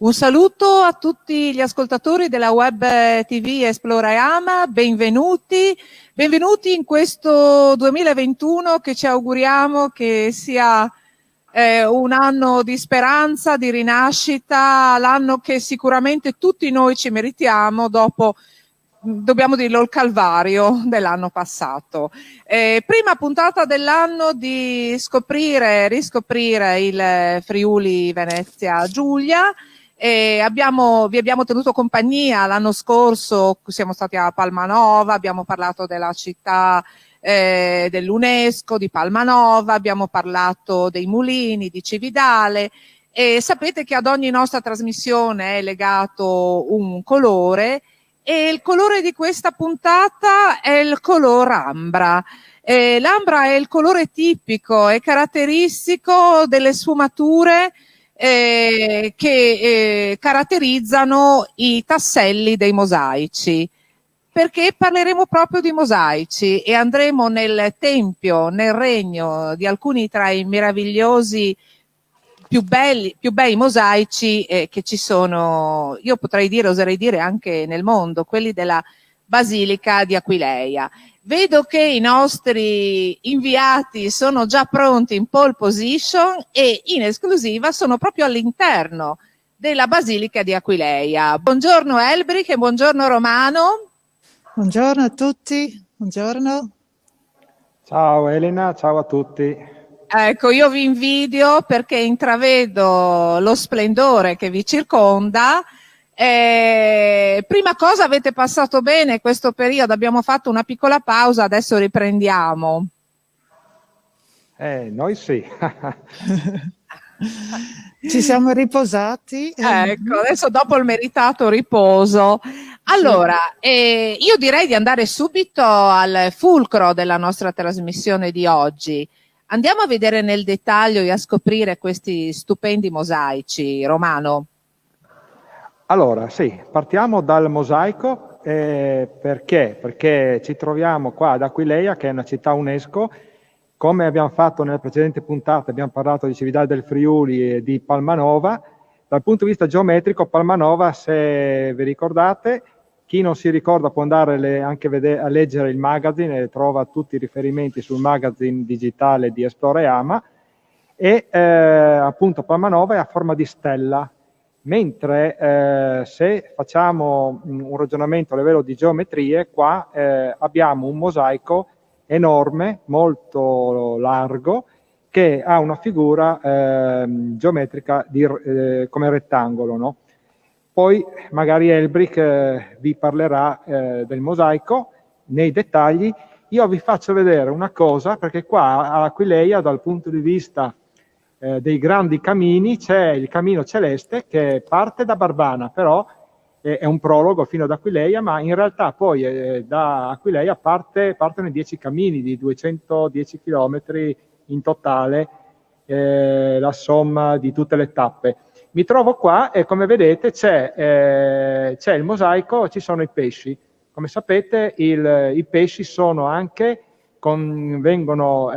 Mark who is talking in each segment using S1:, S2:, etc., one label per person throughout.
S1: Un saluto a tutti gli ascoltatori della Web TV Esplora e Ama, benvenuti in questo 2021 che ci auguriamo che sia un anno di speranza, di rinascita, l'anno che sicuramente tutti noi ci meritiamo dopo, dobbiamo dirlo, il calvario dell'anno passato. Prima puntata dell'anno di riscoprire il Friuli Venezia Giulia. Vi abbiamo tenuto compagnia l'anno scorso, siamo stati a Palmanova, abbiamo parlato della città dell'UNESCO di Palmanova, abbiamo parlato dei mulini di Cividale e sapete che ad ogni nostra trasmissione è legato un colore e il colore di questa puntata è il color ambra. L'ambra è il colore tipico e caratteristico delle sfumature che caratterizzano i tasselli dei mosaici, perché parleremo proprio di mosaici e andremo nel tempio, nel regno di alcuni tra i meravigliosi più bei mosaici che ci sono, io oserei dire anche nel mondo, quelli della Basilica di Aquileia. Vedo che i nostri inviati sono già pronti in pole position e in esclusiva sono proprio all'interno della Basilica di Aquileia. Buongiorno Elbrich e buongiorno Romano.
S2: Buongiorno a tutti, buongiorno.
S3: Ciao Elena, ciao a tutti.
S1: Ecco, io vi invidio perché intravedo lo splendore che vi circonda. Prima cosa, avete passato bene questo periodo? Abbiamo fatto una piccola pausa, adesso riprendiamo.
S3: Noi sì.
S2: Ci siamo riposati.
S1: Ecco, adesso dopo il meritato riposo. Allora, io direi di andare subito al fulcro della nostra trasmissione di oggi. Andiamo a vedere nel dettaglio e a scoprire questi stupendi mosaici, Romano.
S3: Allora, sì, partiamo dal mosaico. Perché? Perché ci troviamo qua ad Aquileia, che è una città UNESCO. Come abbiamo fatto nelle precedenti puntate, abbiamo parlato di Cividale del Friuli e di Palmanova. Dal punto di vista geometrico, Palmanova, se vi ricordate, chi non si ricorda può andare anche a leggere il magazine e trova tutti i riferimenti sul magazine digitale di Esplora e Ama. E appunto Palmanova è a forma di stella, mentre se facciamo un ragionamento a livello di geometrie, qua abbiamo un mosaico enorme, molto largo, che ha una figura geometrica come rettangolo, no? Poi magari Elbrich vi parlerà del mosaico nei dettagli. Io vi faccio vedere una cosa, perché qua a Aquileia, dal punto di vista dei grandi cammini, c'è il Cammino Celeste che parte da Barbana, però è un prologo fino ad Aquileia, ma in realtà poi da Aquileia partono i 10 cammini di 210 km in totale, la somma di tutte le tappe. Mi trovo qua e come vedete c'è il mosaico, ci sono i pesci. Come sapete i pesci sono anche, vengono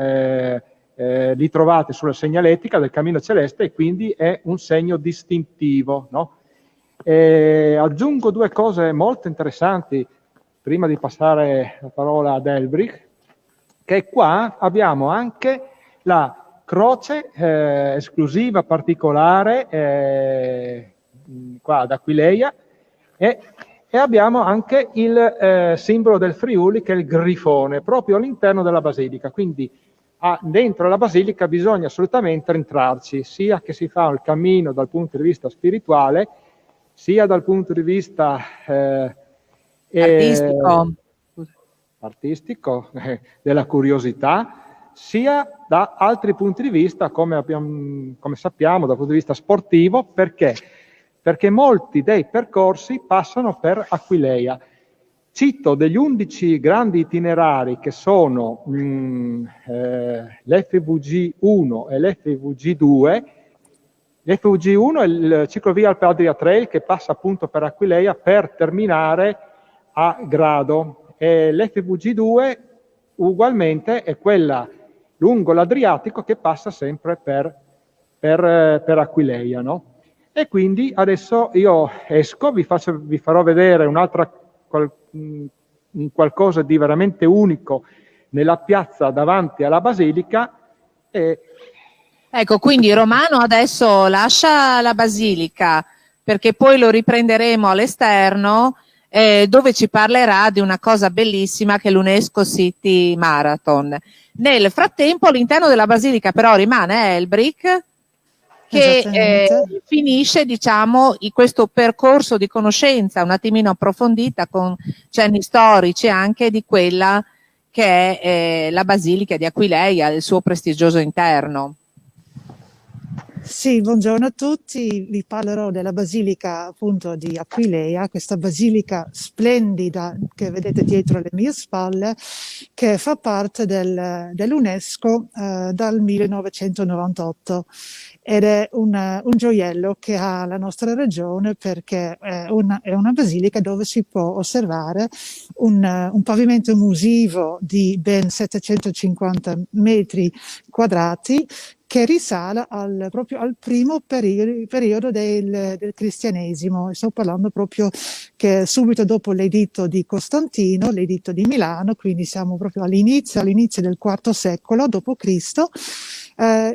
S3: li trovate sulla segnaletica del Cammino Celeste e quindi è un segno distintivo, no? Aggiungo due cose molto interessanti prima di passare la parola ad Elbrich, che qua abbiamo anche la croce esclusiva, particolare, qua ad Aquileia, e abbiamo anche il simbolo del Friuli, che è il grifone, proprio all'interno della basilica. Quindi dentro la basilica bisogna assolutamente entrarci, sia che si fa il cammino dal punto di vista spirituale, sia dal punto di vista artistico della curiosità, sia da altri punti di vista, come sappiamo, dal punto di vista sportivo. Perché? Perché molti dei percorsi passano per Aquileia. Cito degli 11 grandi itinerari che sono l'FVG 1 e l'FVG 2. L'FVG1 è il ciclovia Alpe Adria Trail, che passa appunto per Aquileia per terminare a Grado, e l'FVG2 ugualmente è quella lungo l'Adriatico che passa sempre per Aquileia, no? E quindi adesso io esco, vi farò vedere un qualcosa di veramente unico nella piazza davanti alla basilica.
S1: Ecco, quindi Romano adesso lascia la basilica perché poi lo riprenderemo all'esterno dove ci parlerà di una cosa bellissima che è l'UNESCO City Marathon. Nel frattempo all'interno della basilica però rimane Elbrick che finisce, diciamo, questo percorso di conoscenza un attimino approfondita con cenni storici anche di quella che è la basilica di Aquileia, il suo prestigioso interno.
S2: Sì, buongiorno a tutti, vi parlerò della basilica appunto di Aquileia, questa basilica splendida che vedete dietro le mie spalle, che fa parte dell'UNESCO dal 1998 ed è un gioiello che ha la nostra regione perché è una basilica dove si può osservare un pavimento musivo di ben 750 metri quadrati che risale proprio al primo periodo del cristianesimo. Sto parlando proprio che subito dopo l'editto di Costantino, l'editto di Milano, quindi siamo proprio all'inizio del IV secolo d.C.,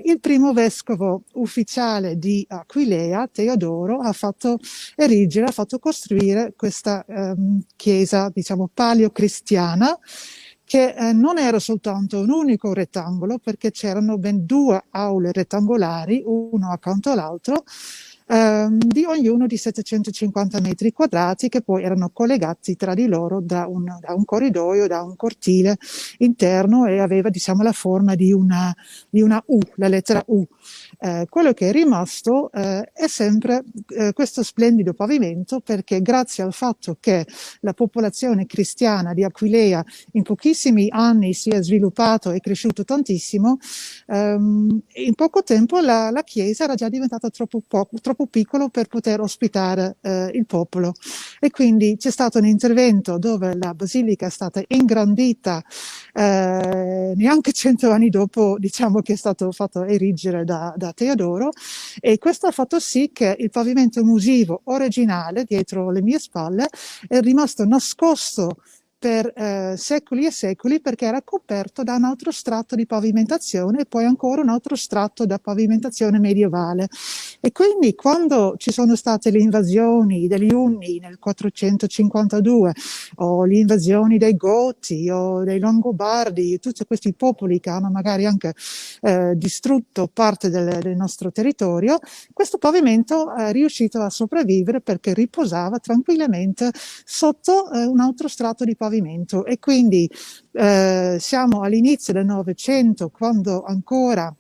S2: il primo vescovo ufficiale di Aquileia, Teodoro, ha fatto costruire questa chiesa, diciamo, paleocristiana, che non era soltanto un unico rettangolo, perché c'erano ben 2 aule rettangolari, uno accanto all'altro, di ognuno di 750 metri quadrati, che poi erano collegati tra di loro da un corridoio, da un cortile interno, e aveva, diciamo, la forma di una U, la lettera U. Quello che è rimasto è sempre questo splendido pavimento, perché grazie al fatto che la popolazione cristiana di Aquileia in pochissimi anni si è sviluppato e cresciuto tantissimo, in poco tempo la chiesa era già diventata troppo piccolo per poter ospitare il popolo, e quindi c'è stato un intervento dove la basilica è stata ingrandita neanche 100 anni dopo, diciamo, che è stato fatto erigere da Teodoro, e questo ha fatto sì che il pavimento musivo originale dietro le mie spalle è rimasto nascosto per secoli e secoli, perché era coperto da un altro strato di pavimentazione e poi ancora un altro strato da pavimentazione medievale. E quindi quando ci sono state le invasioni degli Unni nel 452, o le invasioni dei Goti o dei Longobardi, tutti questi popoli che hanno magari anche distrutto parte del nostro territorio, questo pavimento è riuscito a sopravvivere perché riposava tranquillamente sotto un altro strato di pavimento. E quindi siamo all'inizio del Novecento, quando ancora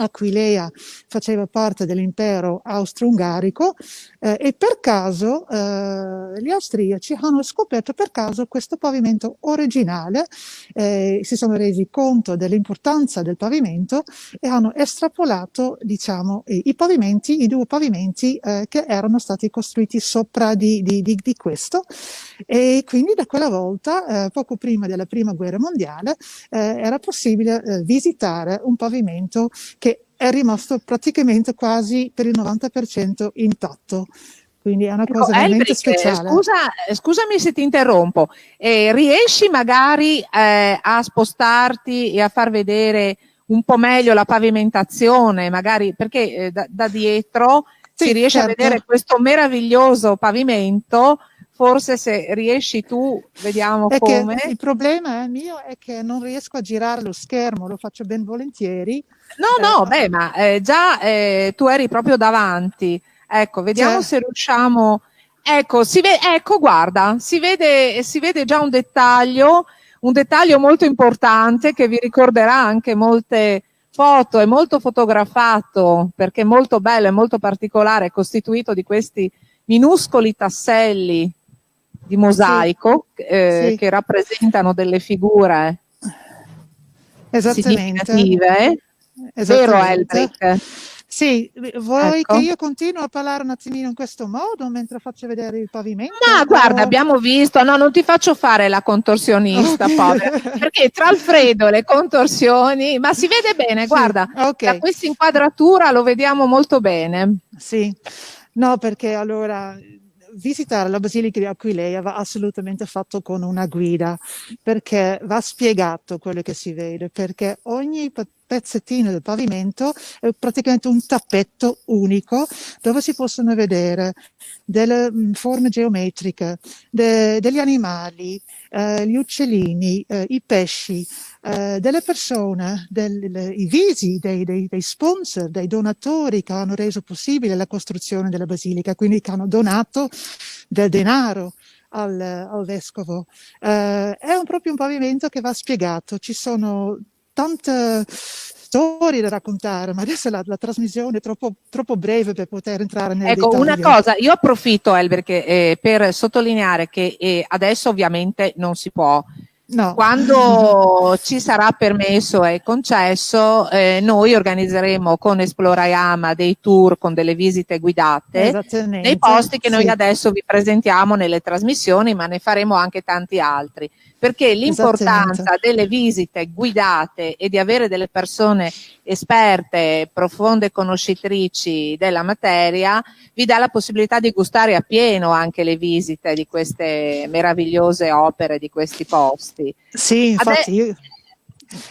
S2: Aquileia faceva parte dell'impero austro-ungarico, e per caso gli austriaci hanno scoperto per caso questo pavimento originale, si sono resi conto dell'importanza del pavimento e hanno estrapolato, diciamo, i 2 pavimenti che erano stati costruiti sopra di questo, e quindi da quella volta, poco prima della prima guerra mondiale, era possibile visitare un pavimento che è rimasto praticamente quasi per il 90% intatto. Quindi è una cosa veramente speciale.
S1: Scusami se ti interrompo. Riesci magari a spostarti e a far vedere un po' meglio la pavimentazione, magari perché da dietro si riesce a vedere questo meraviglioso pavimento. Forse se riesci tu, vediamo come.
S2: Il problema mio è che non riesco a girare lo schermo, lo faccio ben volentieri.
S1: No, ma già tu eri proprio davanti. Ecco, vediamo se riusciamo. Ecco, guarda, si vede già un dettaglio molto importante che vi ricorderà anche molte foto, è molto fotografato perché è molto bello, è molto particolare, è costituito di questi minuscoli tasselli di mosaico che rappresentano delle figure significative. Vero, Elbrick?
S2: Sì, vuoi che io continui a parlare un attimino in questo modo mentre faccio vedere il pavimento?
S1: Ma guarda, abbiamo visto, no, non ti faccio fare la contorsionista, povera, perché tra il freddo e le contorsioni, ma si vede bene, guarda, da questa inquadratura lo vediamo molto bene.
S2: Sì, No, perché allora visitare la Basilica di Aquileia va assolutamente fatto con una guida, perché va spiegato quello che si vede, perché ogni pezzettino del pavimento è praticamente un tappeto unico dove si possono vedere delle forme geometriche, degli animali, gli uccellini, i pesci, delle persone, i visi dei sponsor, dei donatori che hanno reso possibile la costruzione della basilica, quindi che hanno donato del denaro al vescovo. Proprio un pavimento che va spiegato, ci sono tante storie da raccontare, ma adesso la trasmissione è troppo breve per poter entrare nel
S1: Ecco, una
S2: dettaglio.
S1: cosa, io approfitto, Elber, per sottolineare che adesso ovviamente non si può.
S2: No.
S1: Quando ci sarà permesso e concesso, noi organizzeremo con Esploraiama dei tour con delle visite guidate
S2: Esattamente,
S1: nei posti che noi
S2: sì,
S1: adesso vi presentiamo nelle trasmissioni, ma ne faremo anche tanti altri, perché
S2: esattamente.
S1: l'importanza delle visite guidate e di avere delle persone esperte, profonde conoscitrici della materia, vi dà la possibilità di gustare appieno anche le visite di queste meravigliose opere, di questi posti.
S2: Sì, infatti
S1: Ade-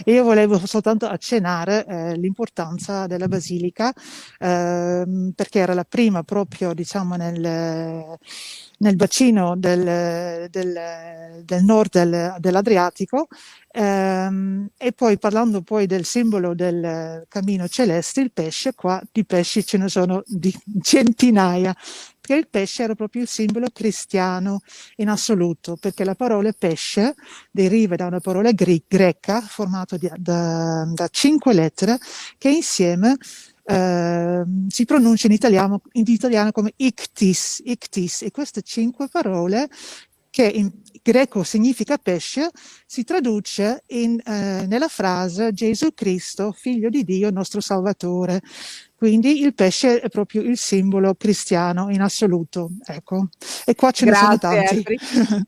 S2: io volevo soltanto accennare l'importanza della basilica, perché era la prima proprio, diciamo, nel bacino del nord dell'Adriatico. E poi parlando poi del simbolo del cammino celeste, il pesce, qua di pesci ce ne sono di centinaia, perché il pesce era proprio il simbolo cristiano in assoluto, perché la parola pesce deriva da una parola greca formata da 5 lettere che insieme si pronuncia in italiano come ictis, e queste 5 parole che in greco significa pesce, si traduce nella frase Gesù Cristo, figlio di Dio, nostro Salvatore. Quindi il pesce è proprio il simbolo cristiano in assoluto. Ecco. E qua ce ne sono
S1: Grazie
S2: tanti.
S1: Elbrick.
S2: Prego.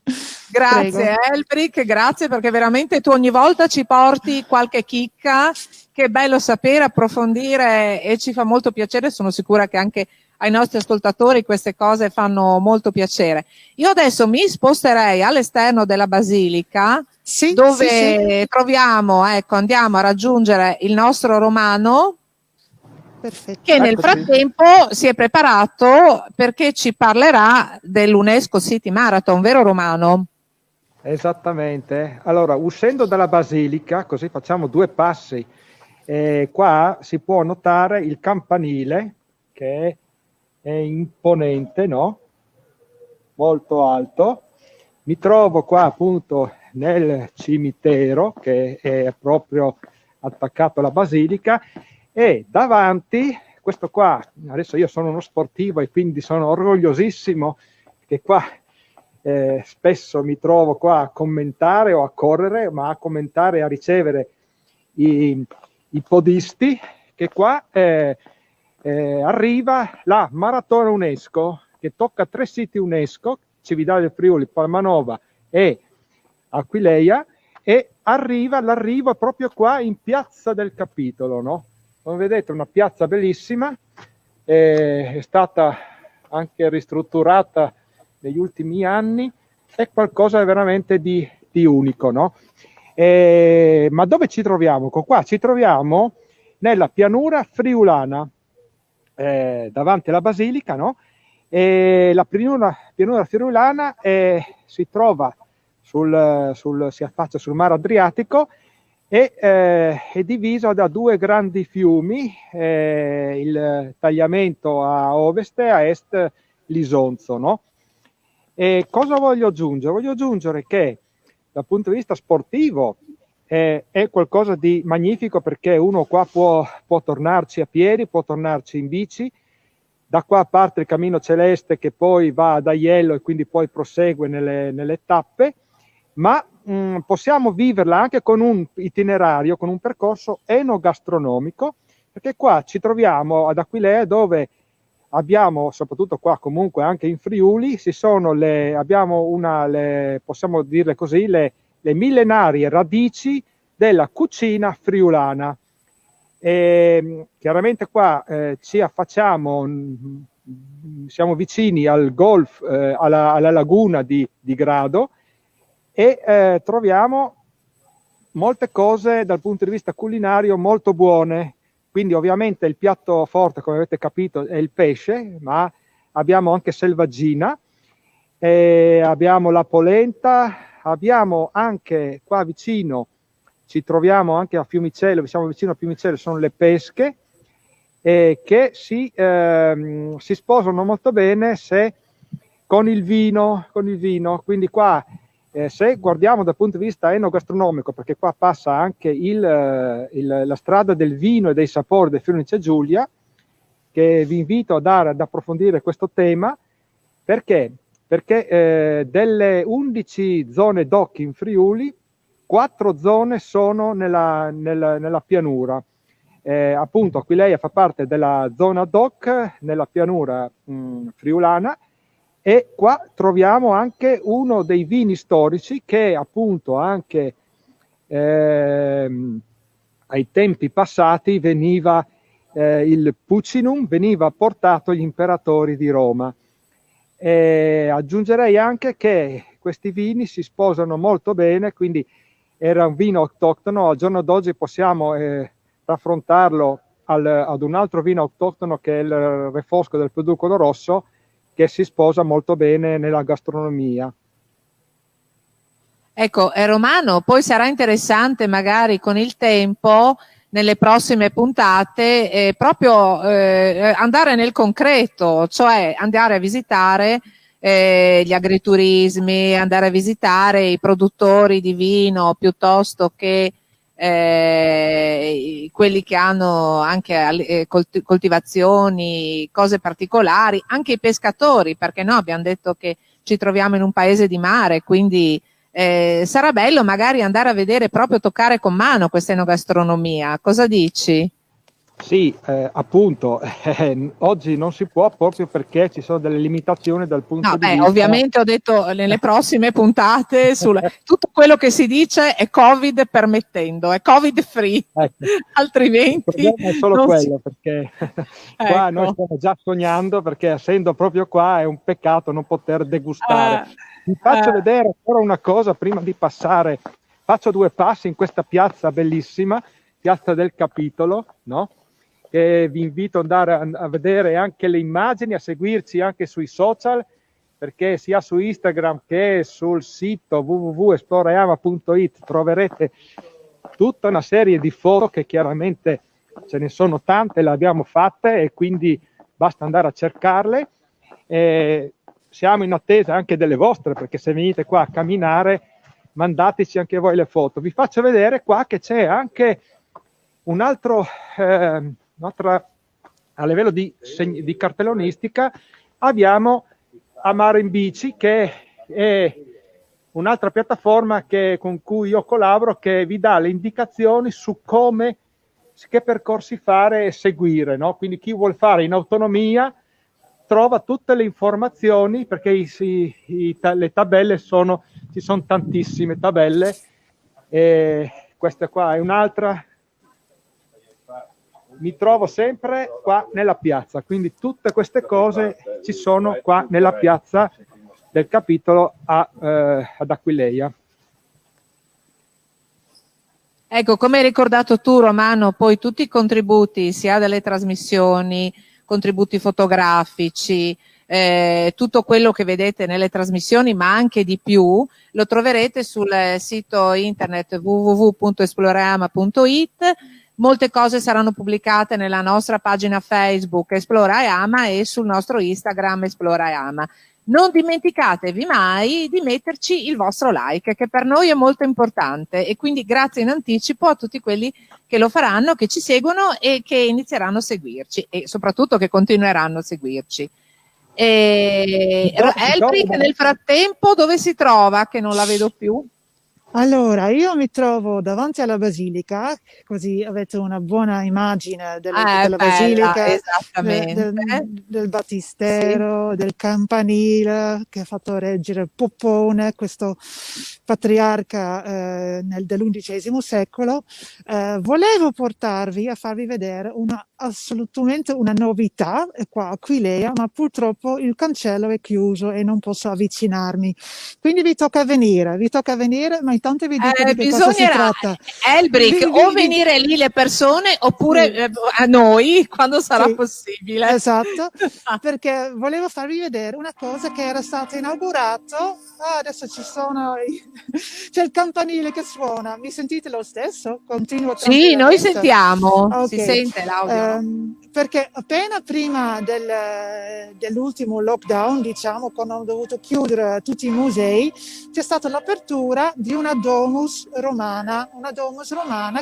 S1: Grazie Elbrick, grazie perché veramente tu ogni volta ci porti qualche chicca, che è bello sapere, approfondire e ci fa molto piacere, sono sicura che anche ai nostri ascoltatori queste cose fanno molto piacere. Io adesso mi sposterei all'esterno della basilica
S2: Sì,
S1: dove
S2: sì.
S1: troviamo, ecco, andiamo a raggiungere il nostro Romano
S2: Perfetto.
S1: che nel
S3: Eccoci.
S1: frattempo si è preparato perché ci parlerà dell'UNESCO City Marathon, vero Romano?
S3: Esattamente. Allora, uscendo dalla basilica, così facciamo 2 passi. Qua si può notare il campanile che è imponente, no? Molto alto. Mi trovo qua appunto nel cimitero che è proprio attaccato alla basilica e davanti, questo qua, adesso io sono uno sportivo e quindi sono orgogliosissimo che qua spesso mi trovo qua a commentare o a correre, ma a commentare e a ricevere i podisti, che qua arriva la Maratona UNESCO, che tocca 3 siti UNESCO, Cividale del Friuli, Palmanova e Aquileia, e l'arrivo proprio qua in Piazza del Capitolo, no? Come vedete, una piazza bellissima, è stata anche ristrutturata negli ultimi anni, è qualcosa veramente di unico, no? Ma dove ci troviamo? Qua ci troviamo nella pianura friulana, davanti alla basilica, no? E la pianura friulana si trova si affaccia sul mare Adriatico e è diviso da 2 grandi fiumi, il Tagliamento a ovest e a est l'Isonzo, no? E cosa voglio aggiungere? Voglio aggiungere che dal punto di vista sportivo è qualcosa di magnifico, perché uno qua può tornarci a piedi, può tornarci in bici, da qua parte il cammino celeste che poi va ad Aiello e quindi poi prosegue nelle tappe, ma possiamo viverla anche con un itinerario, con un percorso enogastronomico, perché qua ci troviamo ad Aquileia dove abbiamo, soprattutto qua comunque anche in Friuli, possiamo dirle così, le millenarie radici della cucina friulana. Chiaramente qua ci affacciamo siamo vicini al golf, alla laguna di Grado, e troviamo molte cose dal punto di vista culinario molto buone. Quindi ovviamente il piatto forte, come avete capito, è il pesce, ma abbiamo anche selvaggina, abbiamo la polenta, abbiamo anche qua vicino, ci troviamo anche a Fiumicello, siamo vicino a Fiumicello, sono le pesche, che si sposano molto bene con il vino, quindi qua se guardiamo dal punto di vista enogastronomico, perché qua passa anche la strada del vino e dei sapori del Friuli Venezia Giulia, che vi invito ad approfondire questo tema, perché delle 11 zone DOC in Friuli, 4 zone sono nella pianura. Appunto Aquileia fa parte della zona DOC nella pianura friulana, e qua troviamo anche uno dei vini storici che appunto anche ai tempi passati veniva il Pucinum, veniva portato agli imperatori di Roma. Aggiungerei anche che questi vini si sposano molto bene, quindi era un vino autoctono. Al giorno d'oggi possiamo raffrontarlo ad un altro vino autoctono che è il Refosco del Peducolo Rosso, che si sposa molto bene nella gastronomia.
S1: Ecco, Romano, poi sarà interessante magari con il tempo, nelle prossime puntate, proprio andare nel concreto, cioè andare a visitare gli agriturismi, andare a visitare i produttori di vino, piuttosto che quelli che hanno anche coltivazioni, cose particolari, anche i pescatori, perché no, abbiamo detto che ci troviamo in un paese di mare, quindi sarà bello magari andare a vedere, proprio toccare con mano questa enogastronomia. Cosa dici?
S3: Sì, appunto, oggi non si può, proprio perché ci sono delle limitazioni dal punto di vista...
S1: Ovviamente ho detto nelle prossime puntate tutto quello che si dice è Covid permettendo, è Covid free, ecco. Altrimenti...
S3: Il problema è solo quello, perché qua noi stiamo già sognando, perché essendo proprio qua è un peccato non poter degustare. Vi faccio vedere ancora una cosa prima di passare, faccio 2 passi in questa piazza bellissima, piazza del Capitolo, no? E vi invito ad andare a vedere anche le immagini, a seguirci anche sui social, perché sia su Instagram che sul sito www.esploreama.it troverete tutta una serie di foto che chiaramente ce ne sono tante, le abbiamo fatte e quindi basta andare a cercarle. Siamo in attesa anche delle vostre, perché se venite qua a camminare mandateci anche voi le foto. Vi faccio vedere qua che c'è anche un altro... a livello di cartellonistica abbiamo Amare in Bici, che è un'altra piattaforma con cui io collaboro, che vi dà le indicazioni su che percorsi fare e seguire, no? Quindi chi vuol fare in autonomia trova tutte le informazioni, perché le tabelle ci sono tantissime tabelle, e questa qua è un'altra. Mi trovo sempre qua nella piazza, quindi tutte queste cose ci sono qua nella piazza del Capitolo ad Aquileia.
S1: Ecco, come hai ricordato tu, Romano, poi tutti i contributi, sia delle trasmissioni, contributi fotografici, tutto quello che vedete nelle trasmissioni, ma anche di più, lo troverete sul sito internet www.esploreama.it. Molte cose saranno pubblicate nella nostra pagina Facebook Esplora e Ama e sul nostro Instagram Esplora e Ama. Non dimenticatevi mai di metterci il vostro like, che per noi è molto importante, e quindi grazie in anticipo a tutti quelli che lo faranno, che ci seguono e che inizieranno a seguirci, e soprattutto che continueranno a seguirci. Elbrick nel frattempo dove si trova, che non la vedo più?
S2: Allora, io mi trovo davanti alla basilica, così avete una buona immagine della
S1: Bella,
S2: basilica,
S1: esattamente.
S2: del
S1: Sì.
S2: battistero, del campanile che ha fatto reggere Poppone, questo patriarca dell'undicesimo secolo. Volevo portarvi a farvi vedere assolutamente una novità qua a Aquilea, ma purtroppo il cancello è chiuso e non posso avvicinarmi. Quindi vi tocca venire, ma intanto vi dico di che cosa si
S1: Bisognerà,
S2: tratta.
S1: Elbrick, o venire lì le persone oppure
S2: Sì,
S1: a noi quando sarà
S2: sì,
S1: possibile.
S2: esatto, perché volevo farvi vedere una cosa che era stata inaugurato. Adesso c'è il campanile che suona. Mi sentite lo stesso? Continuo
S1: Sì, noi
S2: tranquillamente.
S1: sentiamo, si
S2: Ok.
S1: sente l'audio, no?
S2: Perché appena prima dell'ultimo lockdown, diciamo, quando hanno dovuto chiudere tutti i musei, c'è stata l'apertura di una domus romana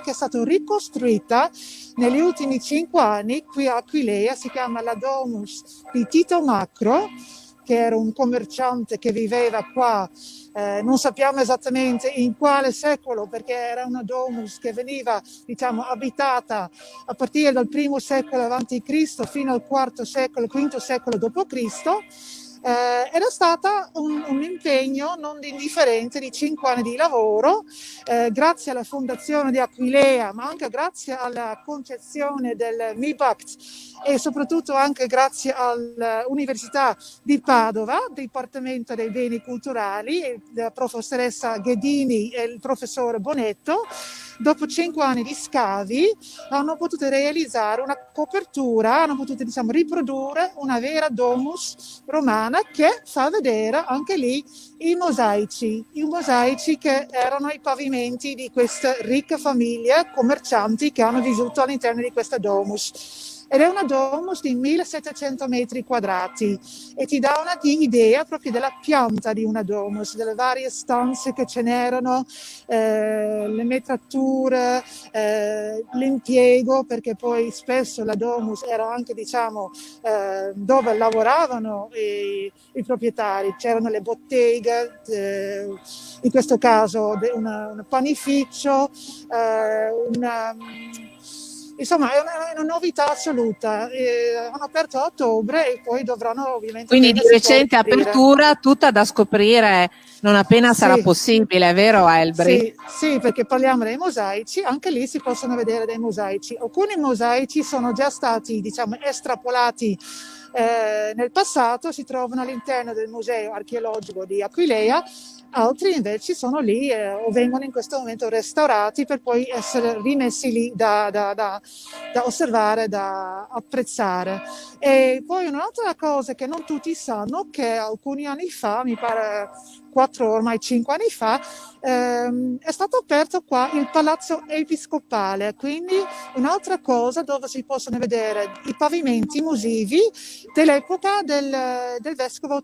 S2: che è stata ricostruita negli ultimi 5 anni qui a Aquilea. Si chiama la Domus di Tito Macro, che era un commerciante che viveva qua, non sappiamo esattamente in quale secolo, perché era una domus che veniva, diciamo, abitata a partire dal primo secolo avanti Cristo fino al quarto secolo, quinto secolo d.C. Era stata un impegno non indifferente di 5 anni di lavoro, grazie alla fondazione di Aquilea, ma anche grazie alla concezione del MIBACT e soprattutto anche grazie all'Università di Padova, Dipartimento dei Beni Culturali, la professoressa Ghedini e il professore Bonetto. Dopo 5 anni di scavi hanno potuto realizzare una copertura, hanno potuto, diciamo, riprodurre una vera domus romana che fa vedere anche lì i mosaici che erano i pavimenti di queste ricche famiglie commercianti che hanno vissuto all'interno di questa domus. Ed è una domus di 1700 metri quadrati e ti dà idea proprio della pianta di una domus, delle varie stanze che ce n'erano, le metrature, l'impiego, perché poi spesso la domus era anche, diciamo, dove lavoravano i proprietari. C'erano le botteghe, in questo caso un panificio, insomma è una novità assoluta. Hanno aperto a ottobre e poi dovranno ovviamente
S1: Quindi di
S2: appena si può
S1: recente
S2: riaprire.
S1: apertura, tutta da scoprire non appena sarà
S2: Sì,
S1: possibile, vero Elbri?
S2: sì, perché parliamo dei mosaici, anche lì si possono vedere dei mosaici. Alcuni mosaici sono già stati, diciamo, estrapolati nel passato, si trovano all'interno del Museo Archeologico di Aquilea, altri invece sono lì o vengono in questo momento restaurati per poi essere rimessi lì da osservare, da apprezzare. E poi un'altra cosa che non tutti sanno, che alcuni anni fa, mi pare 4 ormai 5 anni fa, è stato aperto qua il Palazzo Episcopale, quindi un'altra cosa dove si possono vedere i pavimenti musivi dell'epoca del vescovo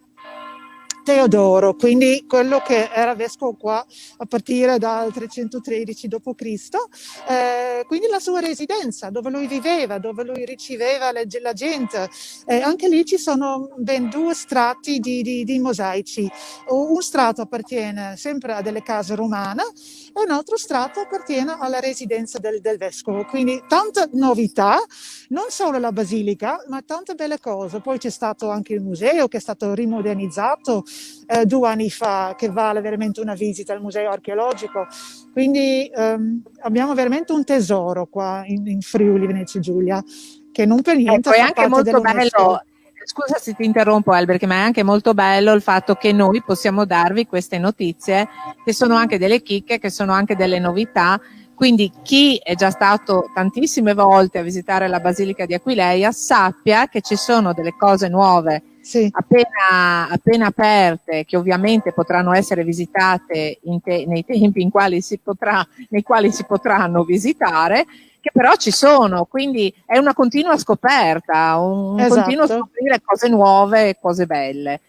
S2: Teodoro, quindi quello che era vescovo qua a partire dal 313 d.C., quindi la sua residenza, dove lui viveva, dove lui riceveva la gente. Anche lì ci sono ben 2 strati di mosaici. Un strato appartiene sempre a delle case romane e un altro strato appartiene alla residenza del vescovo. Quindi tanta novità, non solo la basilica, ma tante belle cose. Poi c'è stato anche il museo che è stato rimodernizzato 2 anni fa, che vale veramente una visita al museo archeologico. Quindi abbiamo veramente un tesoro qua in Friuli Venezia Giulia, che non per niente
S1: Ecco, è
S2: fa
S1: anche
S2: parte
S1: molto
S2: dell'UNESCO.
S1: bello, scusa se ti interrompo Albert, ma è anche molto bello il fatto che noi possiamo darvi queste notizie, che sono anche delle chicche, che sono anche delle novità. Quindi chi è già stato tantissime volte a visitare la Basilica di Aquileia sappia che ci sono delle cose nuove
S2: Sì,
S1: appena aperte, che ovviamente potranno essere visitate nei tempi nei quali si potranno visitare, che però ci sono, quindi è una continua scoperta, un continuo
S2: esatto.
S1: scoprire cose nuove e cose belle.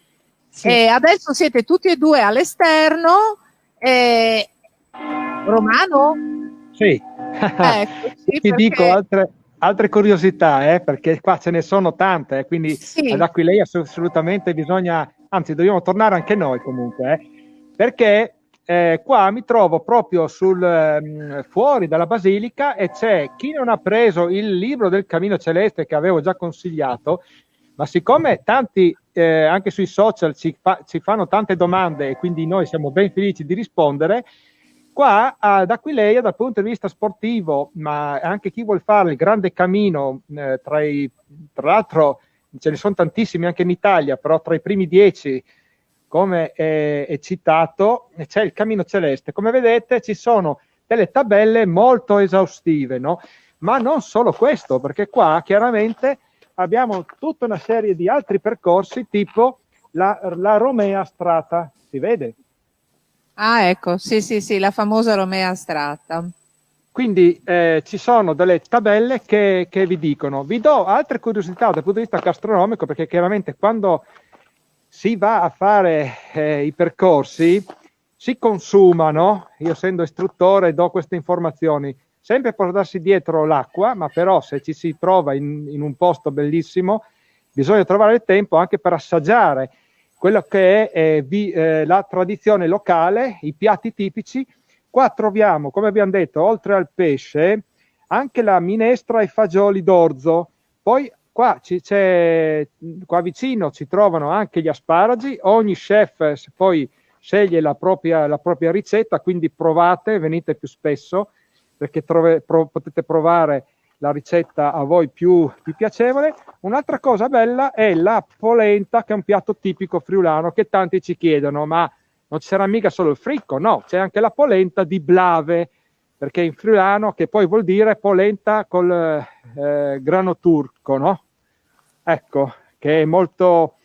S2: Sì.
S1: E adesso siete tutti e due all'esterno. Romano?
S3: Sì,
S1: Eccoci,
S3: ti dico
S1: perché
S3: altre curiosità, perché qua ce ne sono tante, quindi ad
S1: sì,
S3: Aquileia assolutamente bisogna, anzi dobbiamo tornare anche noi comunque, perché qua mi trovo proprio fuori dalla basilica e c'è chi non ha preso il libro del Cammino Celeste che avevo già consigliato, ma siccome tanti anche sui social ci fanno tante domande e quindi noi siamo ben felici di rispondere, qua ad Aquileia dal punto di vista sportivo, ma anche chi vuol fare il grande cammino, tra l'altro ce ne sono tantissimi anche in Italia, però tra i primi 10 come è citato, c'è il Cammino Celeste. Come vedete ci sono delle tabelle molto esaustive, no? Ma non solo questo, perché qua chiaramente abbiamo tutta una serie di altri percorsi, tipo la Romea Strata, si vede?
S1: Ah, ecco, sì, la famosa Romea Strata.
S3: Quindi ci sono delle tabelle che vi dicono. Vi do altre curiosità dal punto di vista gastronomico, perché chiaramente quando si va a fare i percorsi, si consumano, io essendo istruttore do queste informazioni, sempre portarsi dietro l'acqua, ma però se ci si trova in un posto bellissimo, bisogna trovare il tempo anche per assaggiare quello che è la tradizione locale, i piatti tipici. Qua troviamo, come abbiamo detto, oltre al pesce, anche la minestra e fagioli d'orzo. Poi qua vicino ci trovano anche gli asparagi. Ogni chef poi sceglie la propria ricetta, quindi provate, venite più spesso, perché potete provare la ricetta a voi più piacevole. Un'altra cosa bella è la polenta, che è un piatto tipico friulano che tanti ci chiedono, ma non ci sarà mica solo il fricco, no, c'è anche la polenta di Blave, perché in friulano, che poi vuol dire polenta col grano turco, no? Ecco, che è molto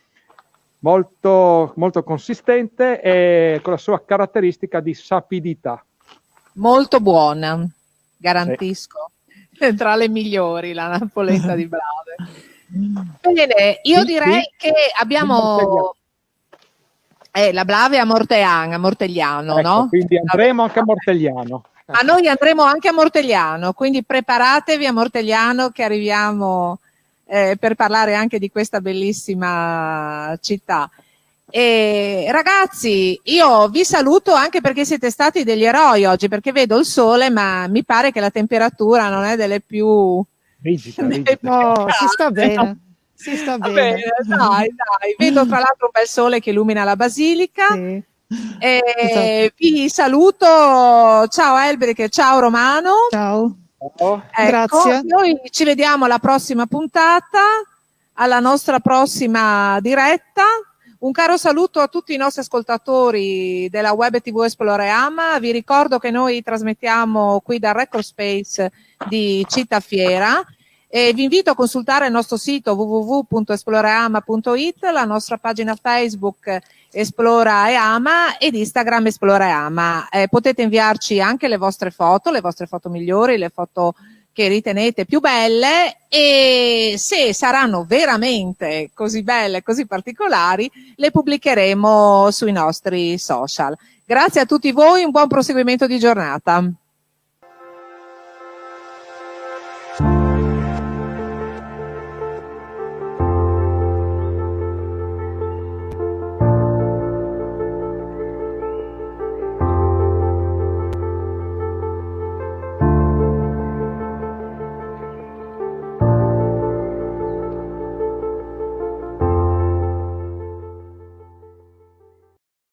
S3: consistente e con la sua caratteristica di sapidità.
S1: Molto buona, garantisco. Sì. Tra le migliori, la polenta di Blave. Bene, io direi che abbiamo... la Blave a Mortegliano,
S3: ecco,
S1: no?
S3: Quindi andremo anche a Mortegliano.
S1: Ma noi andremo anche a Mortegliano, quindi preparatevi a Mortegliano che arriviamo per parlare anche di questa bellissima città. E ragazzi, io vi saluto anche perché siete stati degli eroi oggi, perché vedo il sole, ma mi pare che la temperatura non è delle più...
S3: rigida.
S2: No, si sta bene. Si sta bene.
S1: Dai. Vedo tra l'altro un bel sole che illumina la basilica.
S2: Sì.
S1: Vi saluto. Ciao Elbrick, ciao Romano.
S2: Ciao.
S1: Ecco,
S2: Grazie.
S1: noi ci vediamo alla prossima puntata, alla nostra prossima diretta. Un caro saluto a tutti i nostri ascoltatori della Web TV Esploreama. Vi ricordo che noi trasmettiamo qui dal Record Space di Città Fiera. E vi invito a consultare il nostro sito www.esploreama.it, la nostra pagina Facebook Esplora e Ama ed Instagram Esplora e Ama. Potete inviarci anche le vostre foto migliori, le foto che ritenete più belle, e se saranno veramente così belle, così particolari, le pubblicheremo sui nostri social. Grazie a tutti voi, un buon proseguimento di giornata.